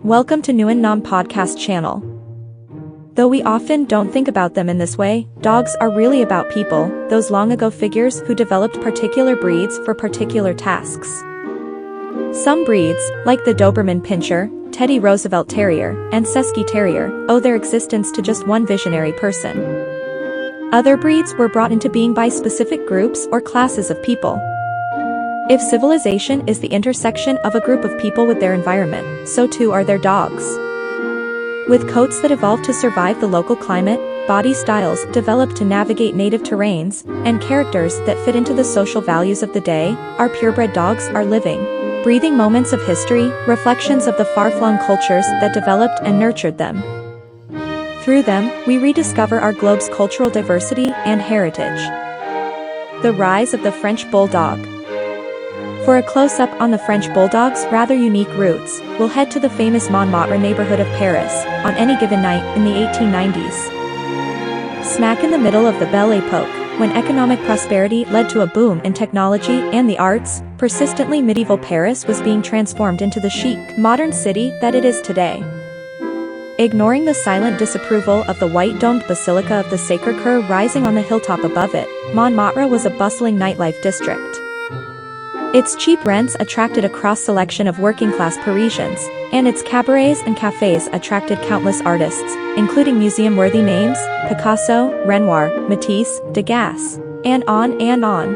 Welcome to Nguyen Nam Podcast channel. Though we often don't think about them in this way, dogs are really about people, those long ago figures who developed particular breeds for particular tasks. Some breeds, like the Doberman Pinscher, Teddy Roosevelt Terrier, and Sesky Terrier, owe their existence to just one visionary person. Other breeds were brought into being by specific groups or classes of people. If civilization is the intersection of a group of people with their environment, so too are their dogs. With coats that evolved to survive the local climate, body styles developed to navigate native terrains, and characters that fit into the social values of the day, our purebred dogs are living, breathing moments of history, reflections of the far-flung cultures that developed and nurtured them. Through them, we rediscover our globe's cultural diversity and heritage. The rise of the French Bulldog. For a close-up on the French Bulldog's rather unique roots, we'll head to the famous Montmartre neighborhood of Paris, on any given night in the 1890s. Smack in the middle of the Belle Epoque, when economic prosperity led to a boom in technology and the arts, persistently medieval Paris was being transformed into the chic, modern city that it is today. Ignoring the silent disapproval of the white-domed Basilica of the Sacré-Cœur rising on the hilltop above it, Montmartre was a bustling nightlife district. Its cheap rents attracted a cross-selection of working-class Parisians, and its cabarets and cafes attracted countless artists, including museum-worthy names, Picasso, Renoir, Matisse, Degas, and on and on.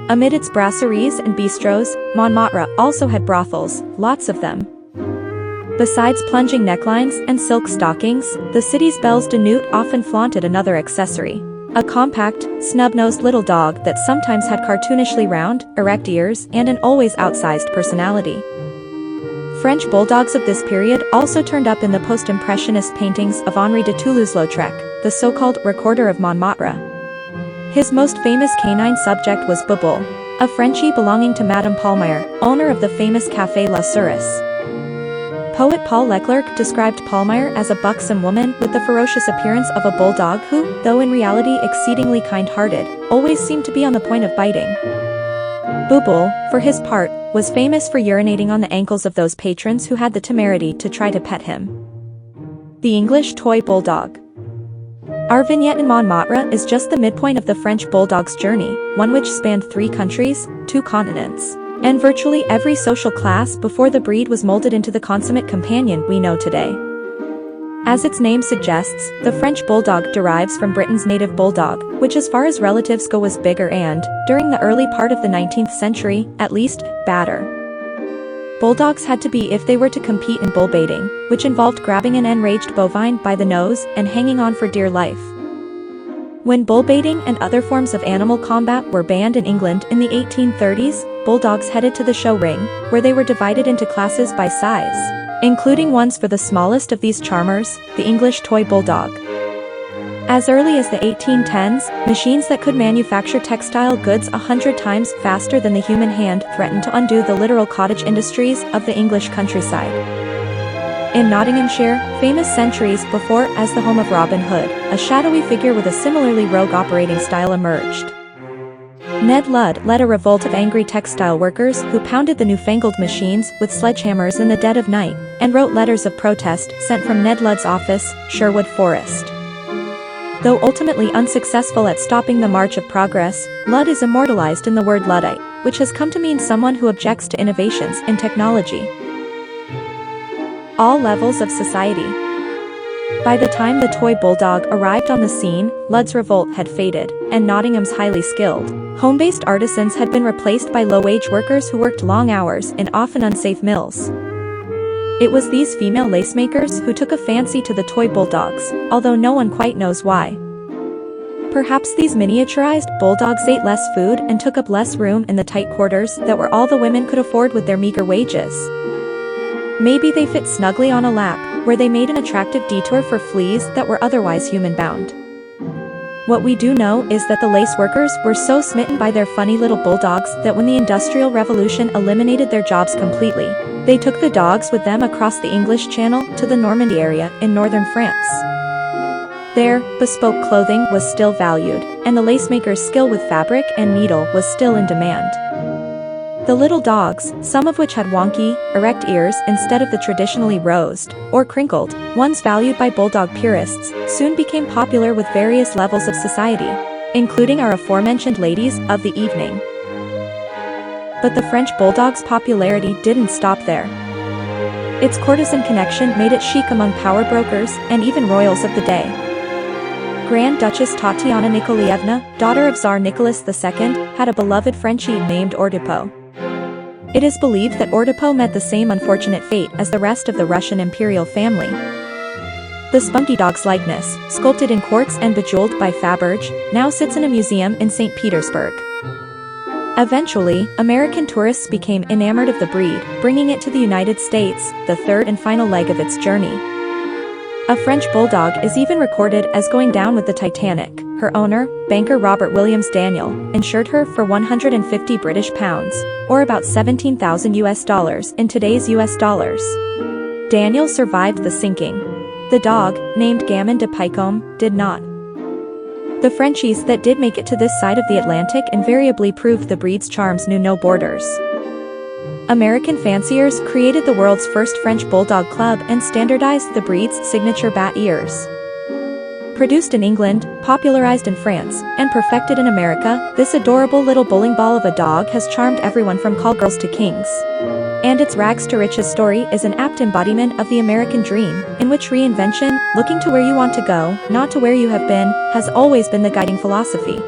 Amid its brasseries and bistros, Montmartre also had brothels, lots of them. Besides plunging necklines and silk stockings, the city's belles de nuit often flaunted another accessory. A compact, snub-nosed little dog that sometimes had cartoonishly round, erect ears and an always outsized personality. French bulldogs of this period also turned up in the post-impressionist paintings of Henri de Toulouse-Lautrec, the so-called recorder of Montmartre. His most famous canine subject was Bubble, a Frenchie belonging to Madame Palmyre, owner of the famous Café La Souris. Poet Paul Leclerc described Palmyre as a buxom woman with the ferocious appearance of a bulldog who, though in reality exceedingly kind-hearted, always seemed to be on the point of biting. Bubble, for his part, was famous for urinating on the ankles of those patrons who had the temerity to try to pet him. The English Toy Bulldog. Our vignette in Montmartre is just the midpoint of the French Bulldog's journey, one which spanned 3 countries, 2 continents, and virtually every social class before the breed was molded into the consummate companion we know today. As its name suggests, the French Bulldog derives from Britain's native bulldog, which as far as relatives go was bigger and, during the early part of the 19th century, at least, badder. Bulldogs had to be if they were to compete in bull baiting, which involved grabbing an enraged bovine by the nose and hanging on for dear life. When bull baiting and other forms of animal combat were banned in England in the 1830s, bulldogs headed to the show ring, where they were divided into classes by size, including ones for the smallest of these charmers, the English Toy Bulldog. As early as the 1810s, machines that could manufacture textile goods 100 times faster than the human hand threatened to undo the literal cottage industries of the English countryside. In Nottinghamshire, famous centuries before as the home of Robin Hood, a shadowy figure with a similarly rogue operating style emerged. Ned Ludd led a revolt of angry textile workers who pounded the newfangled machines with sledgehammers in the dead of night, and wrote letters of protest sent from Ned Ludd's office, Sherwood Forest. Though ultimately unsuccessful at stopping the march of progress, Ludd is immortalized in the word Luddite, which has come to mean someone who objects to innovations in technology. All levels of society. By the time the toy bulldog arrived on the scene, Ludd's revolt had faded, and Nottingham's highly skilled, home-based artisans had been replaced by low-wage workers who worked long hours in often unsafe mills. It was these female lacemakers who took a fancy to the toy bulldogs, although no one quite knows why. Perhaps these miniaturized bulldogs ate less food and took up less room in the tight quarters that were all the women could afford with their meager wages. Maybe they fit snugly on a lap, where they made an attractive detour for fleas that were otherwise human-bound. What we do know is that the lace workers were so smitten by their funny little bulldogs that when the Industrial Revolution eliminated their jobs completely, they took the dogs with them across the English Channel to the Normandy area in northern France. There, bespoke clothing was still valued, and the lacemaker's skill with fabric and needle was still in demand. The little dogs, some of which had wonky, erect ears instead of the traditionally rosed, or crinkled, ones valued by bulldog purists, soon became popular with various levels of society, including our aforementioned ladies of the evening. But the French Bulldog's popularity didn't stop there. Its courtesan connection made it chic among power brokers and even royals of the day. Grand Duchess Tatiana Nikolaevna, daughter of Tsar Nicholas II, had a beloved Frenchie named Ordipo. It is believed that Ordipo met the same unfortunate fate as the rest of the Russian imperial family. The spunky dog's likeness, sculpted in quartz and bejeweled by Faberge, now sits in a museum in St. Petersburg. Eventually, American tourists became enamored of the breed, bringing it to the United States, the third and final leg of its journey. A French Bulldog is even recorded as going down with the Titanic. Her owner, banker Robert Williams Daniel, insured her for 150 British pounds, or about $17,000 in today's US dollars. Daniel survived the sinking. The dog, named Gamin de Picome, did not. The Frenchies that did make it to this side of the Atlantic invariably proved the breed's charms knew no borders. American fanciers created the world's first French Bulldog Club and standardized the breed's signature bat ears. Produced in England, popularized in France, and perfected in America, this adorable little bowling ball of a dog has charmed everyone from call girls to kings. And its rags to riches story is an apt embodiment of the American dream, in which reinvention, looking to where you want to go, not to where you have been, has always been the guiding philosophy.